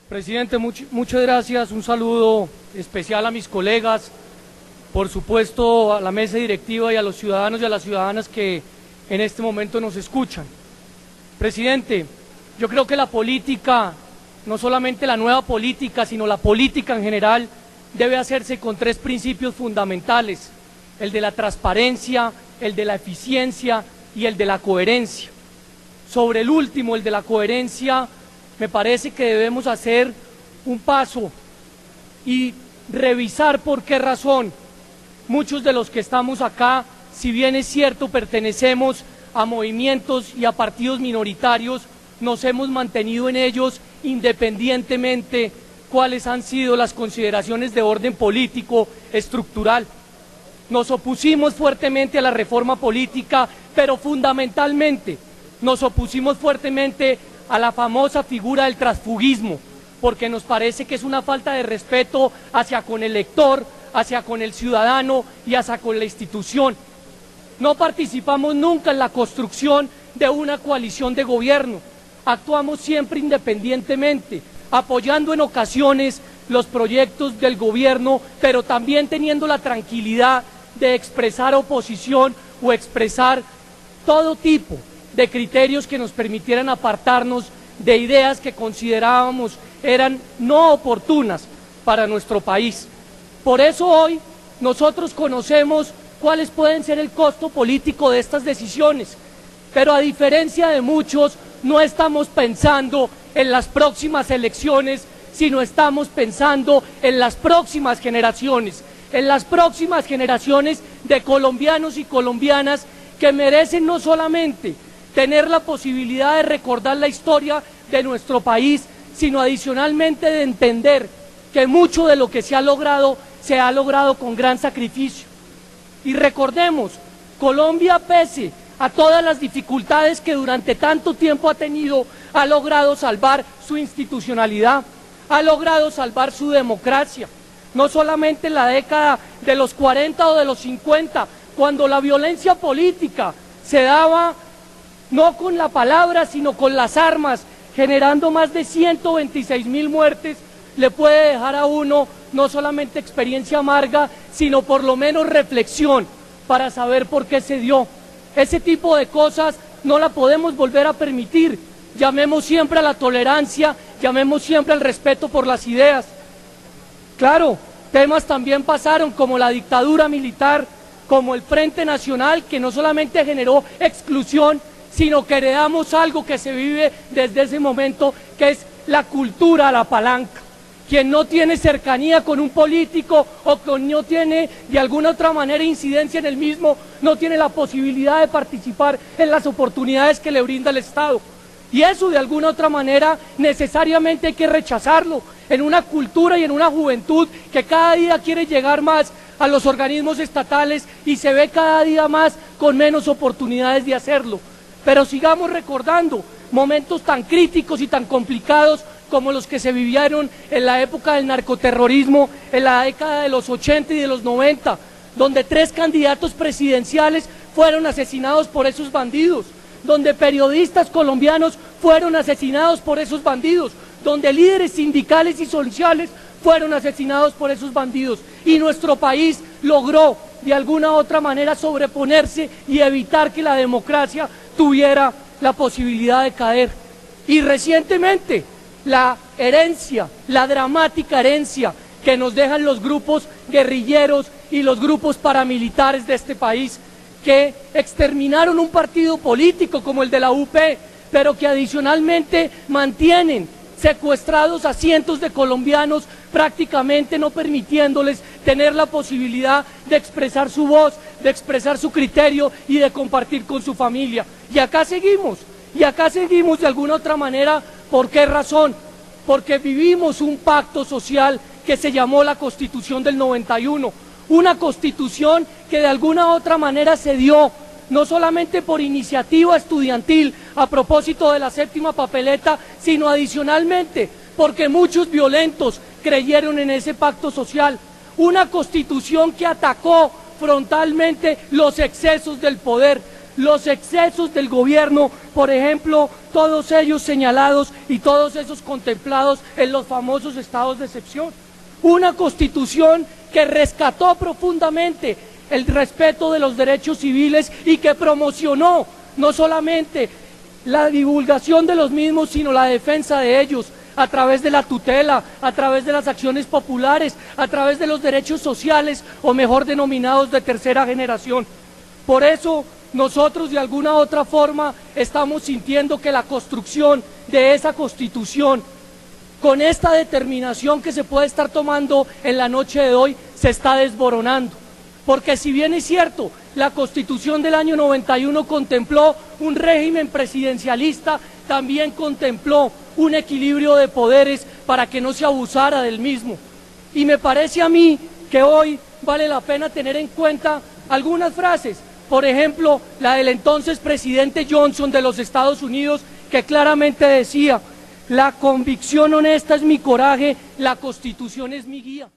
Presidente, muchas gracias. Un saludo especial a mis colegas, por supuesto a la mesa directiva y a los ciudadanos y a las ciudadanas que en este momento nos escuchan. Presidente, yo creo que la política, no solamente la nueva política, sino la política en general, debe hacerse con tres principios fundamentales: el de la transparencia, el de la eficiencia y el de la coherencia. Sobre el último, el de la coherencia, me parece que debemos hacer un paso y revisar por qué razón muchos de los que estamos acá, si bien es cierto pertenecemos a movimientos y a partidos minoritarios, nos hemos mantenido en ellos independientemente cuáles han sido las consideraciones de orden político estructural. Nos opusimos fuertemente a la reforma política, pero fundamentalmente nos opusimos fuertemente a la famosa figura del transfugismo, porque nos parece que es una falta de respeto hacia con el elector, hacia con el ciudadano y hacia con la institución. No participamos nunca en la construcción de una coalición de gobierno, actuamos siempre independientemente, apoyando en ocasiones los proyectos del gobierno, pero también teniendo la tranquilidad de expresar oposición o expresar todo tipo de criterios que nos permitieran apartarnos de ideas que considerábamos eran no oportunas para nuestro país. Por eso hoy nosotros conocemos cuáles pueden ser el costo político de estas decisiones, pero a diferencia de muchos, no estamos pensando en las próximas elecciones, sino estamos pensando en las próximas generaciones de colombianos y colombianas que merecen no solamente tener la posibilidad de recordar la historia de nuestro país, sino adicionalmente de entender que mucho de lo que se ha logrado con gran sacrificio. Y recordemos, Colombia, pese a todas las dificultades que durante tanto tiempo ha tenido, ha logrado salvar su institucionalidad, ha logrado salvar su democracia. No solamente en la década de los 40 o de los 50, cuando la violencia política se daba no con la palabra, sino con las armas, generando más de 126.000 muertes, le puede dejar a uno no solamente experiencia amarga, sino por lo menos reflexión para saber por qué se dio. Ese tipo de cosas no la podemos volver a permitir. Llamemos siempre a la tolerancia, llamemos siempre al respeto por las ideas. Claro, temas también pasaron como la dictadura militar, como el Frente Nacional, que no solamente generó exclusión, sino que heredamos algo que se vive desde ese momento, que es la cultura a la palanca. Quien no tiene cercanía con un político o quien no tiene de alguna otra manera incidencia en el mismo, no tiene la posibilidad de participar en las oportunidades que le brinda el Estado. Y eso de alguna otra manera necesariamente hay que rechazarlo en una cultura y en una juventud que cada día quiere llegar más a los organismos estatales y se ve cada día más con menos oportunidades de hacerlo. Pero sigamos recordando momentos tan críticos y tan complicados como los que se vivieron en la época del narcoterrorismo, en la década de los 80 y de los 90, donde 3 candidatos presidenciales fueron asesinados por esos bandidos, donde periodistas colombianos fueron asesinados por esos bandidos, donde líderes sindicales y sociales fueron asesinados por esos bandidos, y nuestro país logró de alguna u otra manera sobreponerse y evitar que la democracia tuviera la posibilidad de caer. Y recientemente la herencia, la dramática herencia que nos dejan los grupos guerrilleros y los grupos paramilitares de este país, que exterminaron un partido político como el de la UP, pero que adicionalmente mantienen secuestrados a cientos de colombianos, prácticamente no permitiéndoles tener la posibilidad de expresar su voz, de expresar su criterio y de compartir con su familia. Y acá seguimos de alguna otra manera. ¿Por qué razón? Porque vivimos un pacto social que se llamó la Constitución del 91, una constitución que de alguna otra manera se dio no solamente por iniciativa estudiantil a propósito de la 7ª papeleta, sino adicionalmente porque muchos violentos creyeron en ese pacto social. Una constitución que atacó frontalmente los excesos del poder, los excesos del gobierno, por ejemplo, todos ellos señalados y todos esos contemplados en los famosos estados de excepción. Una Constitución que rescató profundamente el respeto de los derechos civiles y que promocionó no solamente la divulgación de los mismos, sino la defensa de ellos, a través de la tutela, a través de las acciones populares, a través de los derechos sociales, o mejor denominados de tercera generación. Por eso, nosotros de alguna u otra forma estamos sintiendo que la construcción de esa Constitución, con esta determinación que se puede estar tomando en la noche de hoy, se está desboronando. Porque si bien es cierto, la Constitución del año 91 contempló un régimen presidencialista, también contempló un equilibrio de poderes para que no se abusara del mismo. Y me parece a mí que hoy vale la pena tener en cuenta algunas frases, por ejemplo, la del entonces presidente Johnson de los Estados Unidos, que claramente decía: la convicción honesta es mi coraje, la Constitución es mi guía.